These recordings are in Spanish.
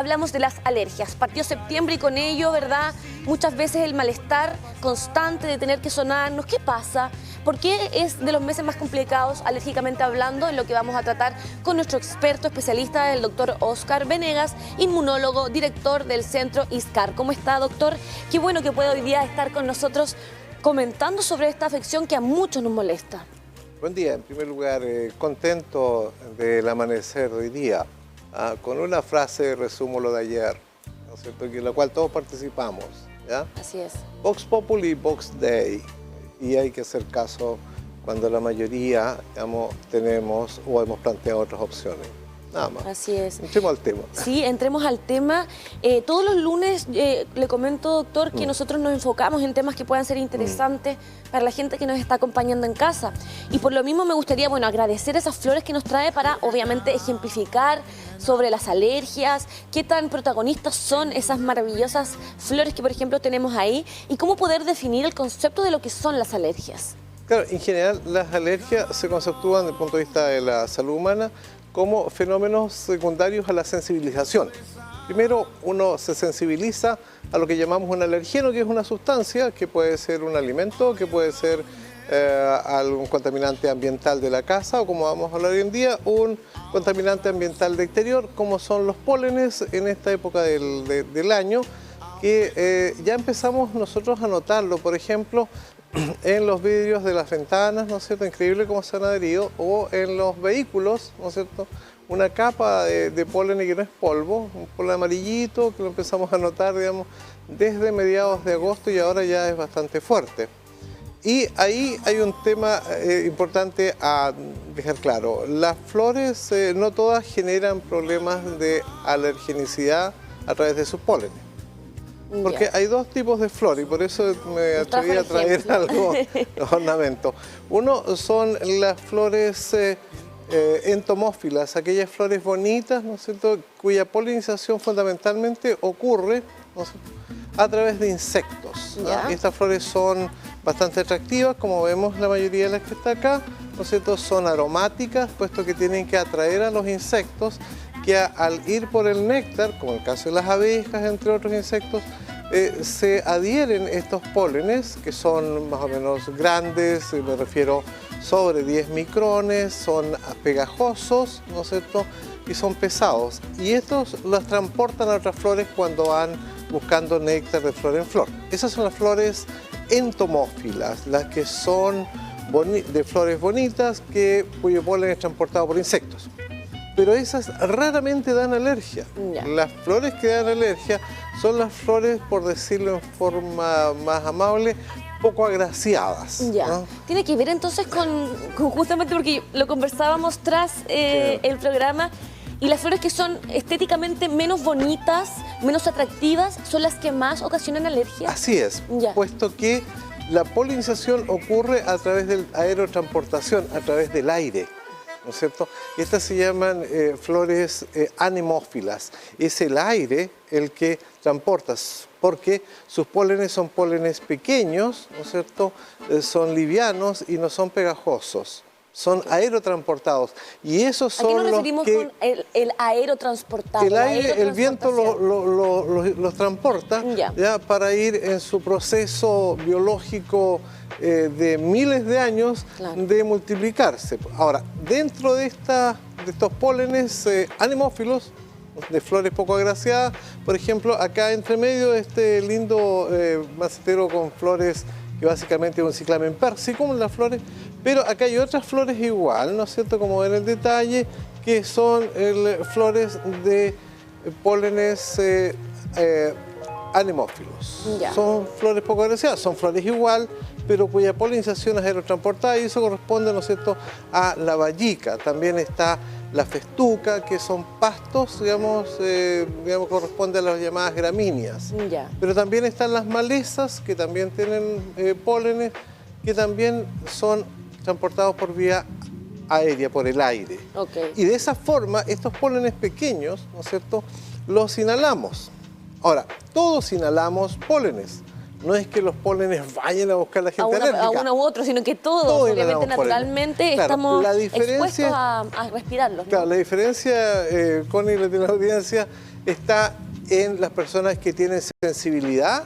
Hablamos de las alergias. Partió septiembre y con ello, ¿verdad? Muchas veces el malestar constante de tener que sonarnos. ¿Qué pasa? ¿Por qué es de los meses más complicados alérgicamente hablando? En lo que vamos a tratar con nuestro experto especialista, el doctor Óscar Venegas, inmunólogo, director del centro ISCAR. ¿Cómo está, doctor? Qué bueno que pueda hoy día estar con nosotros comentando sobre esta afección que a muchos nos molesta. Buen día. En primer lugar, contento del amanecer de hoy día. Con una frase resumo lo de ayer, ¿no es cierto?, en la cual todos participamos, ¿ya? Así es. Vox Populi, Vox Dei. Y hay que hacer caso cuando la mayoría, digamos, tenemos o hemos planteado otras opciones. Nada más. Así es. Entremos al tema. Sí, entremos al tema. Todos los lunes le comento, doctor, que nosotros nos enfocamos en temas que puedan ser interesantes para la gente que nos está acompañando en casa. Y por lo mismo me gustaría, bueno, agradecer esas flores que nos trae para, obviamente, ejemplificar sobre las alergias, qué tan protagonistas son esas maravillosas flores que, por ejemplo, tenemos ahí y cómo poder definir el concepto de lo que son las alergias. Claro, en general las alergias se conceptúan desde el punto de vista de la salud humana como fenómenos secundarios a la sensibilización. Primero, uno se sensibiliza a lo que llamamos un alergeno, que es una sustancia que puede ser un alimento, que puede ser algún contaminante ambiental de la casa o, como vamos a hablar hoy en día, un contaminante ambiental de exterior, como son los pólenes en esta época del año, que ya empezamos nosotros a notarlo, por ejemplo, en los vidrios de las ventanas, ¿no es cierto? Increíble cómo se han adherido, o en los vehículos, ¿no es cierto? Una capa de polen que no es polvo, un polen amarillito que lo empezamos a notar, digamos, desde mediados de agosto y ahora ya es bastante fuerte. Y ahí hay un tema importante a dejar claro. Las flores no todas generan problemas de alergenicidad a través de sus pólenes. Porque hay dos tipos de flores y por eso me atreví a traer algo de ornamento. Uno son las flores entomófilas, aquellas flores bonitas, ¿no es cierto?, cuya polinización fundamentalmente ocurre, ¿no es cierto?, a través de insectos, ¿no? Estas flores son bastante atractivas, como vemos la mayoría de las que está acá, ¿no es cierto?, son aromáticas, puesto que tienen que atraer a los insectos que al ir por el néctar, como el caso de las abejas, entre otros insectos, se adhieren estos pólenes, que son más o menos grandes, me refiero sobre 10 micrones, son pegajosos, ¿no es cierto?, y son pesados. Y estos los transportan a otras flores cuando van buscando néctar de flor en flor. Esas son las flores entomófilas, las que son de flores bonitas, cuyo polen es transportado por insectos. Pero esas raramente dan alergia. Las flores que dan alergia son las flores, por decirlo en forma más amable, poco agraciadas, ¿no? Tiene que ver entonces con justamente porque lo conversábamos tras el programa, y las flores que son estéticamente menos bonitas, menos atractivas, son las que más ocasionan alergia. Así es, puesto que la polinización ocurre a través de la aerotransportación, a través del aire, ¿no es cierto? Estas se llaman flores anemófilas. Es el aire el que transporta, porque sus pólenes son pólenes pequeños, ¿no es cierto? Son livianos y no son pegajosos. Son aerotransportados. Y esos son los que... ¿A qué nos referimos con el aerotransportado? El aire, el viento los transporta ya para ir en su proceso biológico de miles de años de multiplicarse. Ahora, dentro de estos pólenes anemófilos, de flores poco agraciadas, por ejemplo, acá entre medio de este lindo macetero con flores que básicamente es un ciclamen persicum, las flores, pero acá hay otras flores igual, ¿no es cierto?, como ven el detalle, que son flores de pólenes anemófilos. Son flores poco agraciadas, son flores igual, pero cuya polinización es aerotransportada, y eso corresponde, ¿no es cierto?, a la vallica. También está la festuca, que son pastos, digamos, corresponde a las llamadas gramíneas. Pero también están las malezas, que también tienen pólenes, que también son transportados por vía aérea, por el aire. Y de esa forma, estos pólenes pequeños, ¿no es cierto?, los inhalamos. Ahora, todos inhalamos pólenes. No es que los pólenes vayan a buscar a la gente alérgica. A uno u otro, sino que todos obviamente, naturalmente, estamos expuestos a respirarlos, ¿no? Claro, la diferencia, Connie, la audiencia, está en las personas que tienen sensibilidad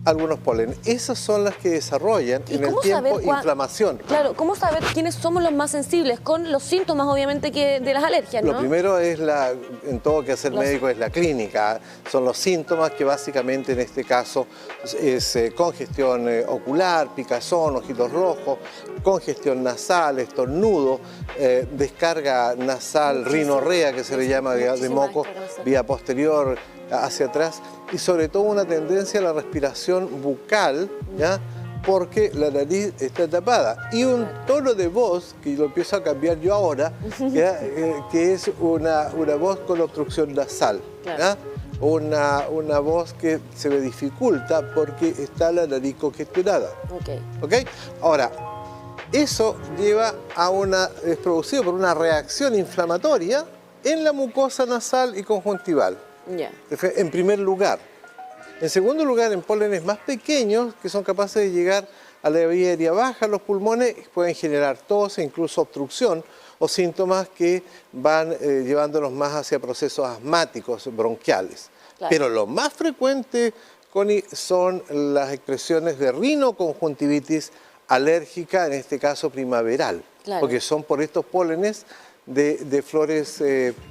a algunos polen. Esas son las que desarrollan en el tiempo inflamación. Claro, ¿cómo saber quiénes somos los más sensibles? Con los síntomas, obviamente, de las alergias, ¿no? Lo primero es, en todo quehacer médico, es la clínica. Son los síntomas que básicamente en este caso es congestión ocular, picazón, ojitos rojos, congestión nasal, estornudo, descarga nasal, rinorrea, que se le llama de moco, vía posterior hacia atrás, y sobre todo una tendencia a la respiración bucal, ¿ya? Porque la nariz está tapada. Y un tono de voz, que lo empiezo a cambiar yo ahora, ¿ya? Que es una voz con obstrucción nasal. ¿Ya? Una voz que se me dificulta porque está la nariz congestionada. ¿Ok? Ahora, eso lleva a es producido por una reacción inflamatoria en la mucosa nasal y conjuntival. En primer lugar. En segundo lugar, en pólenes más pequeños que son capaces de llegar a la vía aérea baja, los pulmones pueden generar tos e incluso obstrucción o síntomas que van llevándonos más hacia procesos asmáticos, bronquiales. Claro. Pero lo más frecuente, Connie, son las expresiones de rinoconjuntivitis alérgica, en este caso primaveral, claro, porque son por estos pólenes de flores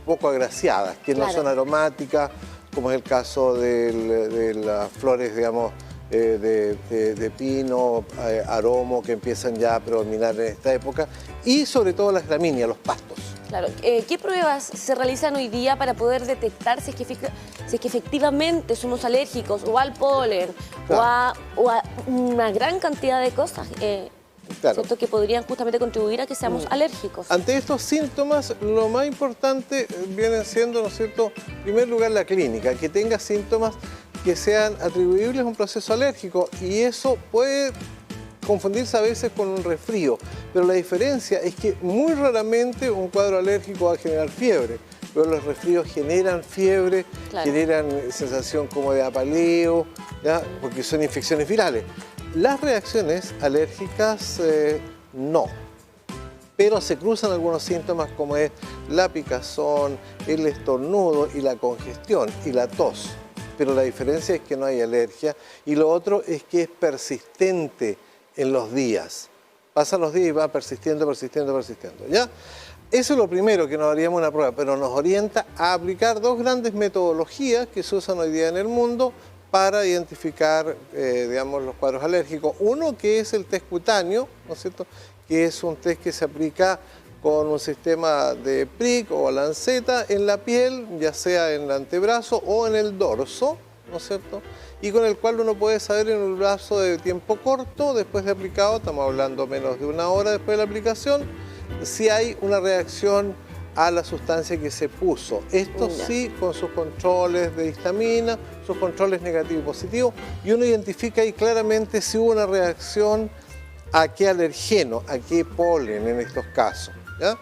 poco agraciadas, que no son aromáticas, como es el caso de las flores, digamos, de pino, aromo, que empiezan ya a predominar en esta época, y sobre todo las gramíneas, los pastos. Claro. ¿Qué pruebas se realizan hoy día para poder detectar si es que efectivamente somos alérgicos o al polen, claro, o a una gran cantidad de cosas? Claro, ¿cierto? Que podrían justamente contribuir a que seamos alérgicos. Ante estos síntomas, lo más importante viene siendo, ¿no es cierto?, en primer lugar la clínica, que tenga síntomas que sean atribuibles a un proceso alérgico, y eso puede confundirse a veces con un resfrío, pero la diferencia es que muy raramente un cuadro alérgico va a generar fiebre, pero los resfríos generan fiebre, claro, generan sensación como de apaleo, ¿ya? Porque son infecciones virales. Las reacciones alérgicas no, pero se cruzan algunos síntomas como es la picazón, el estornudo y la congestión y la tos. Pero la diferencia es que no hay alergia, y lo otro es que es persistente en los días. Pasan los días y va persistiendo, ¿ya? Eso es lo primero, que nos haríamos una prueba, pero nos orienta a aplicar dos grandes metodologías que se usan hoy día en el mundo para identificar, digamos, los cuadros alérgicos. Uno que es el test cutáneo, ¿no es cierto?, que es un test que se aplica con un sistema de prick o lanceta en la piel, ya sea en el antebrazo o en el dorso, ¿no es cierto?, y con el cual uno puede saber en un lapso de tiempo corto, después de aplicado, estamos hablando menos de una hora después de la aplicación, si hay una reacción a la sustancia que se puso. Esto sí, con sus controles de histamina, sus controles negativo y positivo, y uno identifica ahí claramente si hubo una reacción a qué alergeno, a qué polen en estos casos, ¿ya?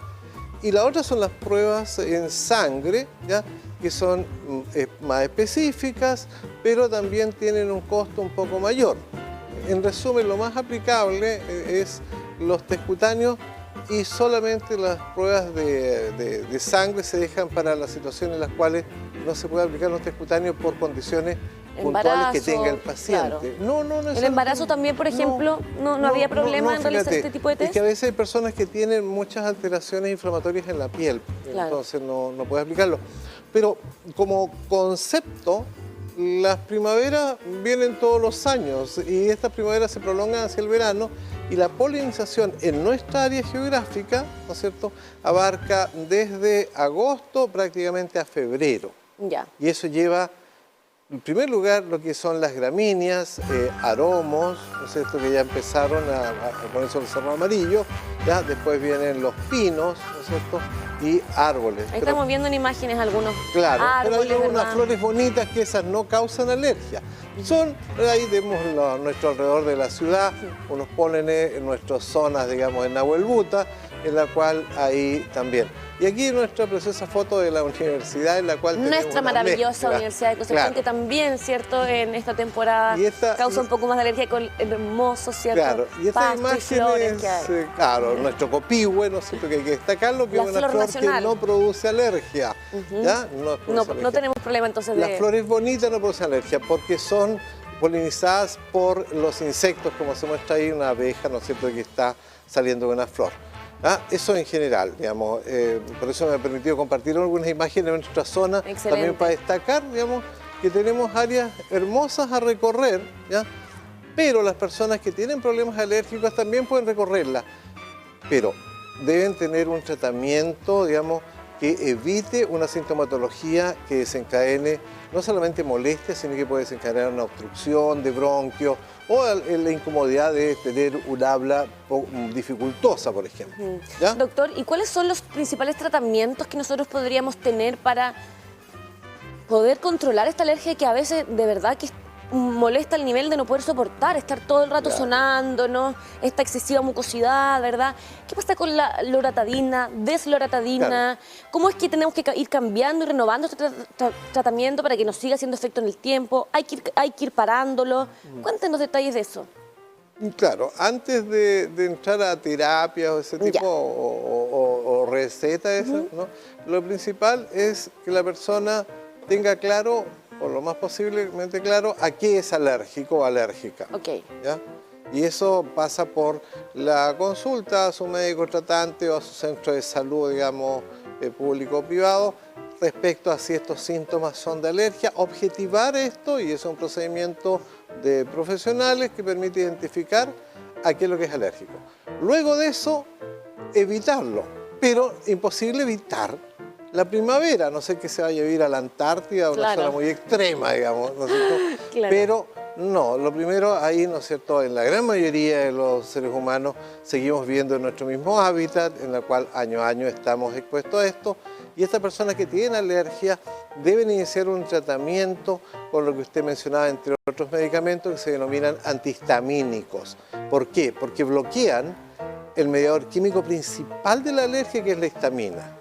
Y la otra son las pruebas en sangre, ¿ya?, que son más específicas, pero también tienen un costo un poco mayor. En resumen, lo más aplicable es los test cutáneos, y solamente las pruebas de sangre se dejan para las situaciones en las cuales no se puede aplicar los test cutáneos por condiciones puntuales que tenga el paciente. Claro. No ¿el embarazo también, por ejemplo, no había problema en realizar este tipo de test? Es que a veces hay personas que tienen muchas alteraciones inflamatorias en la piel, claro, entonces no puede aplicarlo. Pero como concepto, las primaveras vienen todos los años, y estas primaveras se prolongan hacia el verano, y la polinización en nuestra área geográfica, ¿no es cierto?, abarca desde agosto prácticamente a febrero. Ya. Y eso lleva, en primer lugar, lo que son las gramíneas, aromos, ¿no es cierto?, que ya empezaron a ponerse el cerro amarillo, ya después vienen los pinos, ¿no es cierto?, y árboles. Ahí estamos viendo en imágenes algunos árboles, pero hay unas flores bonitas que esas no causan alergia. Son, ahí vemos nuestro alrededor de la ciudad, unos pólenes en nuestras zonas, digamos, en Nahuelbuta, en la cual ahí también. Y aquí nuestra preciosa foto de la universidad en la cual tenemos nuestra una maravillosa mezcla. Universidad de Concepción, Claro. que también, ¿cierto?, en esta temporada causa un poco más de alergia con el hermoso, ¿cierto?, Claro, y esta pasto imagen y flores es, que hay. claro, nuestro copihue, ¿no es cierto?, que hay que destacarlo, que La es una flor flor nacional. que no produce alergia, ¿ya? No produce No alergia. tenemos problema entonces de... Las flores bonitas no producen alergia porque son polinizadas por los insectos, como se muestra ahí, una abeja, ¿no es cierto?, que está saliendo de una flor. Eso en general, digamos, por eso me ha permitido compartir algunas imágenes de nuestra zona, Excelente. también para destacar, digamos, que tenemos áreas hermosas a recorrer, ¿ya? Pero las personas que tienen problemas alérgicos también pueden recorrerlas, pero deben tener un tratamiento, digamos, que evite una sintomatología que desencadene no solamente molestias, sino que puede desencadenar una obstrucción de bronquios o la incomodidad de tener un habla dificultosa, por ejemplo. ¿Ya? Doctor, ¿y cuáles son los principales tratamientos que nosotros podríamos tener para poder controlar esta alergia que a veces de verdad que molesta al nivel de no poder soportar, estar todo el rato sonándonos, esta excesiva mucosidad, ¿verdad? ¿Qué pasa con la loratadina, desloratadina? Claro. ¿Cómo es que tenemos que ir cambiando y renovando este tratamiento para que nos siga haciendo efecto en el tiempo? ¿Hay que ir parándolo? Cuéntenos detalles de eso. Claro, antes de entrar a terapia o ese tipo, o receta esa, ¿no? Lo principal es que la persona tenga claro, o lo más posiblemente claro, a qué es alérgico o alérgica. Ok. ¿Ya? Y eso pasa por la consulta a su médico tratante o a su centro de salud, digamos, público o privado, respecto a si estos síntomas son de alergia, objetivar esto, y es un procedimiento de profesionales que permite identificar a qué es lo que es alérgico. Luego de eso, evitarlo, pero imposible evitar la primavera, a no ser que se vaya a vivir a la Antártida, a una zona muy extrema, digamos, ¿no es cierto? Claro. Pero no, lo primero ahí, ¿no es cierto?, en la gran mayoría de los seres humanos seguimos viviendo en nuestro mismo hábitat, en el cual año a año estamos expuestos a esto, y estas personas que tienen alergia deben iniciar un tratamiento con lo que usted mencionaba, entre otros medicamentos, que se denominan antihistamínicos. ¿Por qué? Porque bloquean el mediador químico principal de la alergia, que es la histamina.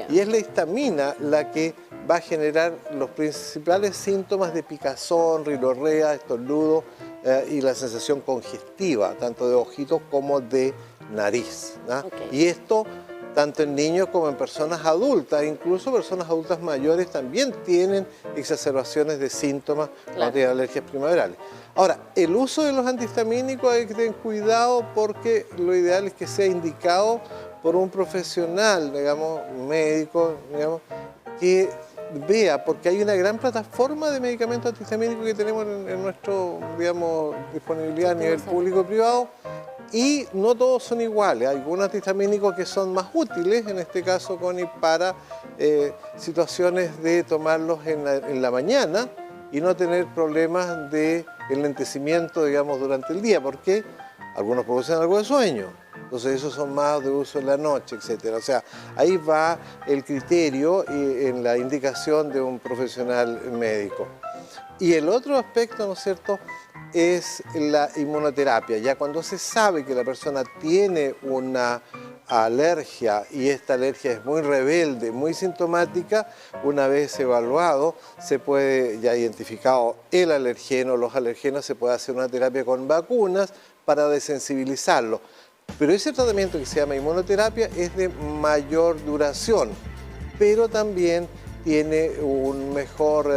Y es la histamina la que va a generar los principales síntomas de picazón, rinorrea, estornudo y la sensación congestiva, tanto de ojitos como de nariz. Y esto tanto en niños como en personas adultas, incluso personas adultas mayores también tienen exacerbaciones de síntomas cuando tienen alergias primaverales. Ahora, el uso de los antihistamínicos hay que tener cuidado porque lo ideal es que sea indicado por un profesional, digamos, médico, digamos, que vea, porque hay una gran plataforma de medicamentos antihistamínicos que tenemos en nuestro, digamos, disponibilidad a nivel público y privado, y no todos son iguales. Hay algunos antihistamínicos que son más útiles, en este caso, Connie, para situaciones de tomarlos en la mañana y no tener problemas de enlentecimiento, digamos, durante el día, porque algunos producen algo de sueño. Entonces esos son más de uso en la noche, etc. O sea, ahí va el criterio en la indicación de un profesional médico. Y el otro aspecto, ¿no es cierto?, es la inmunoterapia. Ya cuando se sabe que la persona tiene una alergia y esta alergia es muy rebelde, muy sintomática, una vez evaluado, se puede, ya identificado el alergeno, los alergenos, se puede hacer una terapia con vacunas para desensibilizarlo. Pero ese tratamiento que se llama inmunoterapia es de mayor duración, pero también tiene un mejor,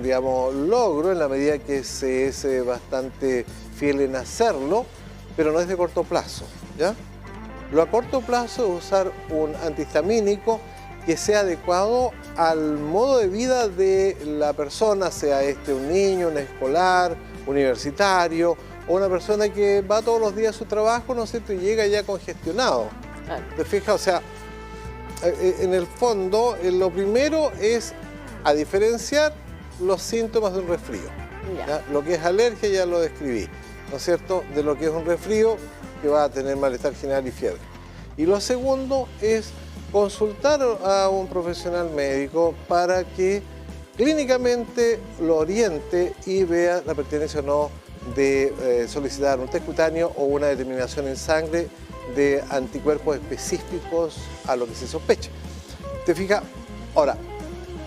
digamos, logro en la medida que se es bastante fiel en hacerlo, pero no es de corto plazo, ¿ya? Lo a corto plazo es usar un antihistamínico que sea adecuado al modo de vida de la persona, sea un niño, un escolar, universitario, o una persona que va todos los días a su trabajo, ¿no es cierto?, y llega ya congestionado. ¿Te fijas? O sea, en el fondo, lo primero es a diferenciar los síntomas de un resfrío. ¿Ya? Lo que es alergia ya lo describí, ¿no es cierto?, de lo que es un resfrío, que va a tener malestar general y fiebre. Y lo segundo es consultar a un profesional médico para que clínicamente lo oriente y vea la pertenencia o no de solicitar un test cutáneo o una determinación en sangre de anticuerpos específicos a lo que se sospecha. ¿Te fijas? Ahora,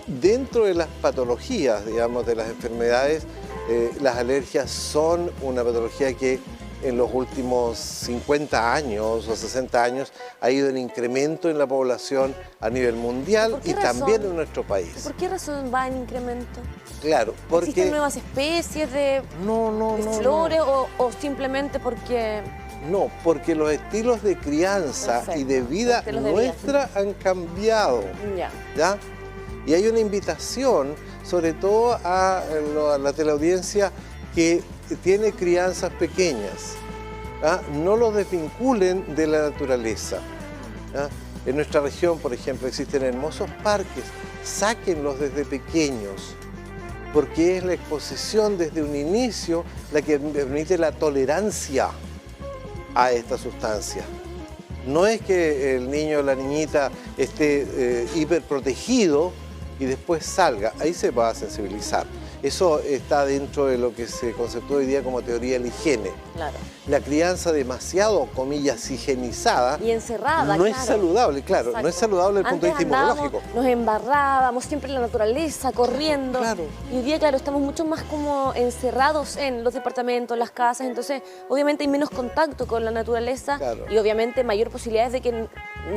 dentro de las patologías, digamos, de las enfermedades, las alergias son una patología que en los últimos 50 años o 60 años ha ido en incremento en la población a nivel mundial y también en nuestro país. ¿Por qué razón va en incremento? Claro, porque... ¿Existen nuevas especies de flores o simplemente porque...? No, porque los estilos de crianza y de vida nuestra han cambiado. ¿Ya? Y hay una invitación, sobre todo a la teleaudiencia que tiene crianzas pequeñas. ¿Ah? No los desvinculen de la naturaleza. ¿Ah? En nuestra región, por ejemplo, existen hermosos parques. Sáquenlos desde pequeños, porque es la exposición desde un inicio la que permite la tolerancia a esta sustancia. No es que el niño o la niñita esté hiperprotegido y después salga, ahí se va a sensibilizar. Eso está dentro de lo que se conceptúa hoy día como teoría de la higiene. Claro. La crianza demasiado, comillas, higienizada y encerrada, no es saludable, claro. Exacto. No es saludable desde el punto de vista inmunológico. Nos embarrábamos siempre en la naturaleza, corriendo. Claro. Y hoy día, claro, estamos mucho más como encerrados en los departamentos, las casas, entonces obviamente hay menos contacto con la naturaleza. Claro. Y obviamente mayor posibilidades de que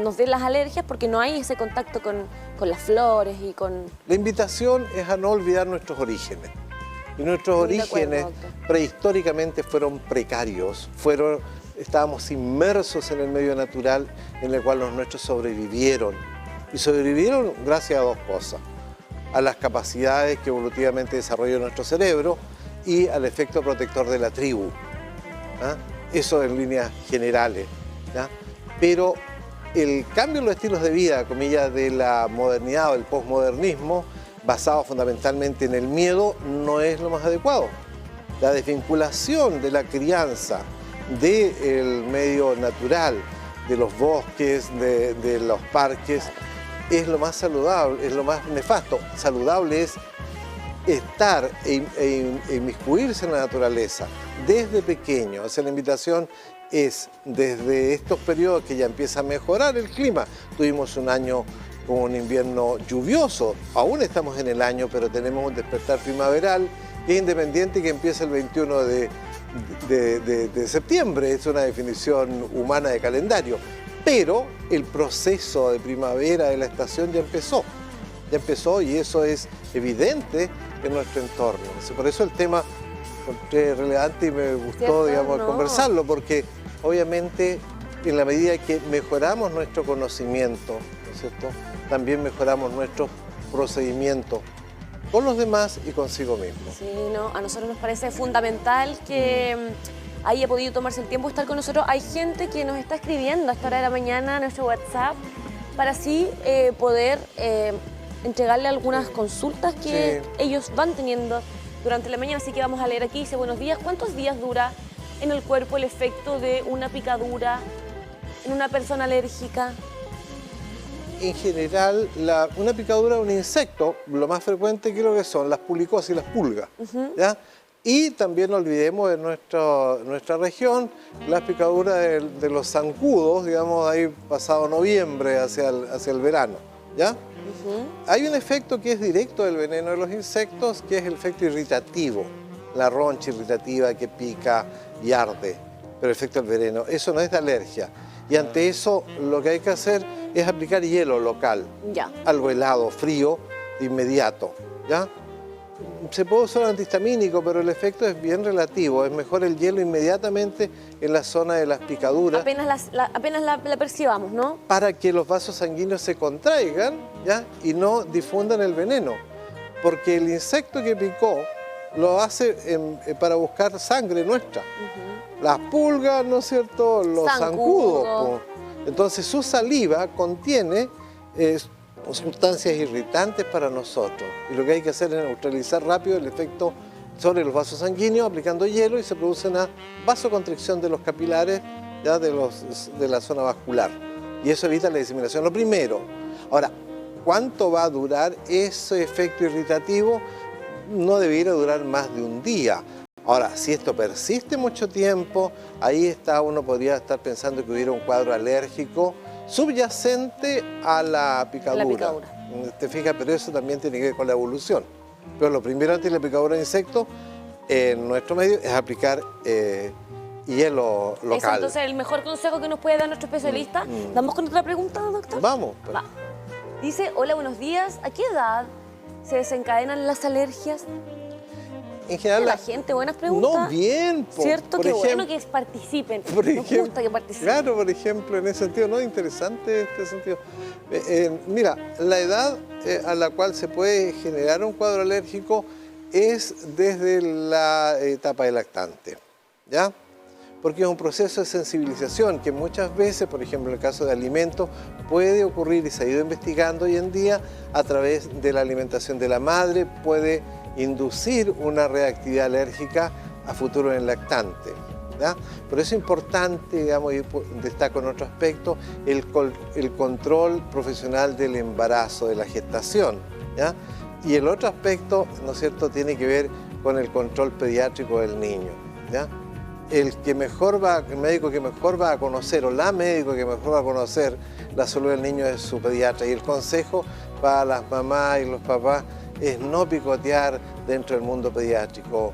nos den las alergias porque no hay ese contacto con las flores y con... La invitación es a no olvidar nuestros orígenes. Y nuestros orígenes prehistóricamente fueron precarios, estábamos inmersos en el medio natural en el cual los nuestros sobrevivieron. Y sobrevivieron gracias a dos cosas: a las capacidades que evolutivamente desarrolló nuestro cerebro y al efecto protector de la tribu. ¿Ah? Eso en líneas generales. ¿Ya? Pero el cambio en los estilos de vida, comillas, de la modernidad o el posmodernismo, basado fundamentalmente en el miedo, no es lo más adecuado. La desvinculación de la crianza del medio natural, de los bosques, de los parques, es lo más saludable, es lo más nefasto. Saludable es estar e inmiscuirse en la naturaleza desde pequeño. O sea, la invitación es desde estos periodos que ya empieza a mejorar el clima. Tuvimos un año con un invierno lluvioso, aún estamos en el año, pero tenemos un despertar primaveral que es independiente y que empieza el 21 de septiembre, es una definición humana de calendario, pero el proceso de primavera de la estación ya empezó y eso es evidente en nuestro entorno. Por eso el tema encontré relevante y me gustó, digamos, conversarlo, porque obviamente en la medida que mejoramos nuestro conocimiento, ¿no es cierto?, también mejoramos nuestros procedimientos con los demás y consigo mismo. Sí, no, a nosotros nos parece fundamental que haya podido tomarse el tiempo de estar con nosotros. Hay gente que nos está escribiendo a esta hora de la mañana a nuestro WhatsApp para así poder entregarle algunas consultas que ellos van teniendo durante la mañana. Así que vamos a leer aquí, dice: buenos días, ¿cuántos días dura en el cuerpo el efecto de una picadura en una persona alérgica? En general, una picadura de un insecto, lo más frecuente creo que son las pulicosas y las pulgas. ¿Ya? Y también no olvidemos en nuestra región las picaduras de los zancudos, digamos, ahí pasado noviembre hacia el verano. ¿Ya? Hay un efecto que es directo del veneno de los insectos, que es el efecto irritativo, la roncha irritativa que pica y arde, pero el efecto del veneno, eso no es de alergia. Y ante eso lo que hay que hacer es aplicar hielo local, algo helado, frío, de inmediato. ¿Ya? Se puede usar antihistamínico, pero el efecto es bien relativo. Es mejor el hielo inmediatamente en la zona de las picaduras. Apenas la percibamos, ¿no? Para que los vasos sanguíneos se contraigan, ¿ya?, y no difundan el veneno. Porque el insecto que picó lo hace para buscar sangre nuestra. Las pulgas, ¿no es cierto?, los zancudos. Entonces su saliva contiene sustancias irritantes para nosotros. Y lo que hay que hacer es neutralizar rápido el efecto sobre los vasos sanguíneos aplicando hielo y se produce una vasoconstricción de los capilares, ya de la zona vascular. Y eso evita la diseminación. Lo primero. Ahora, ¿cuánto va a durar ese efecto irritativo? No debiera durar más de un día. Ahora, si esto persiste mucho tiempo, ahí uno podría estar pensando que hubiera un cuadro alérgico subyacente a la picadura. ¿Te fijas? Pero eso también tiene que ver con la evolución. Pero lo primero antes de la picadura de insectos en nuestro medio es aplicar hielo local. Eso, entonces, el mejor consejo que nos puede dar nuestro especialista. ¿Vamos con otra pregunta, doctor? Vamos. Pues. Va. Dice, hola, buenos días. ¿A qué edad se desencadenan las alergias? En general, la gente, buenas preguntas. No, bien. Cierto, qué bueno que participen. Nos gusta que participen. Claro, por ejemplo, en ese sentido, no, interesante este sentido. Mira, la edad a la cual se puede generar un cuadro alérgico es desde la etapa de lactante, ¿ya? Porque es un proceso de sensibilización que muchas veces, por ejemplo, en el caso de alimentos, puede ocurrir y se ha ido investigando hoy en día a través de la alimentación de la madre, puede inducir una reactividad alérgica a futuro en el lactante, ¿ya? Por eso es importante, digamos, y destaco en otro aspecto, el control profesional del embarazo, de la gestación, ¿ya? Y el otro aspecto, ¿no es cierto?, tiene que ver con el control pediátrico del niño, ¿ya? El médico que mejor va a conocer, o la médico que mejor va a conocer la salud del niño es su pediatra. Y el consejo para las mamás y los papás es no picotear dentro del mundo pediátrico.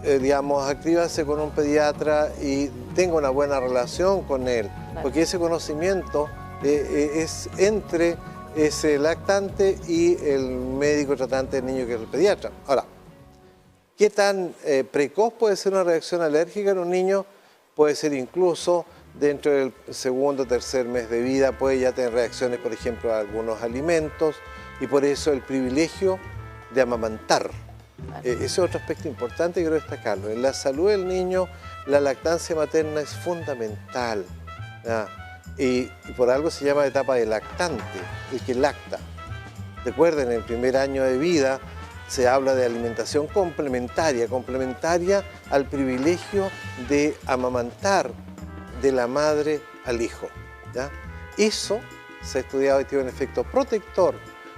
Digamos, actívense con un pediatra y tenga una buena relación con él, porque ese conocimiento es entre ese lactante y el médico tratante del niño, que es el pediatra. Ahora, ¿qué tan precoz puede ser una reacción alérgica en un niño? Puede ser incluso dentro del segundo o tercer mes de vida, puede ya tener reacciones, por ejemplo, a algunos alimentos, y por eso el privilegio de amamantar. Ese es otro aspecto importante que quiero destacarlo. En la salud del niño, la lactancia materna es fundamental, ¿ya? Y por algo se llama etapa de lactante, el que lacta. Recuerden, en el primer año de vida se habla de alimentación complementaria al privilegio de amamantar de la madre al hijo, ¿ya? Eso se ha estudiado y tiene un efecto protector,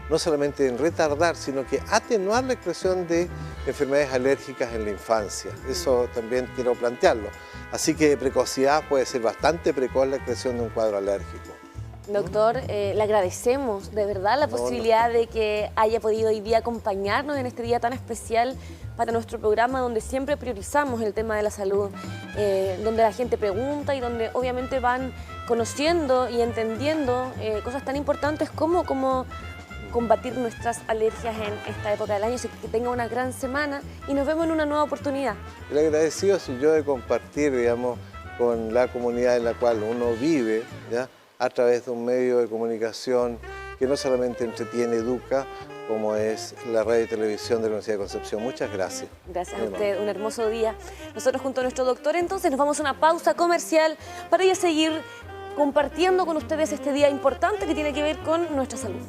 no solamente en retardar, sino que atenuar la expresión de enfermedades alérgicas en la infancia. Eso también quiero plantearlo. Así que de precocidad puede ser bastante precoz la expresión de un cuadro alérgico. Doctor, le agradecemos de verdad la posibilidad de que haya podido hoy día acompañarnos en este día tan especial para nuestro programa, donde siempre priorizamos el tema de la salud, donde la gente pregunta y donde obviamente van conociendo y entendiendo cosas tan importantes como combatir nuestras alergias en esta época del año. Así que tenga una gran semana y nos vemos en una nueva oportunidad. El agradecido soy yo de compartir, digamos, con la comunidad en la cual uno vive, ¿ya?, a través de un medio de comunicación que no solamente entretiene, educa, como es la radio y televisión de la Universidad de Concepción. Muchas gracias. Gracias a usted, un hermoso día. Nosotros junto a nuestro doctor entonces nos vamos a una pausa comercial para ya seguir compartiendo con ustedes este día importante que tiene que ver con nuestra salud.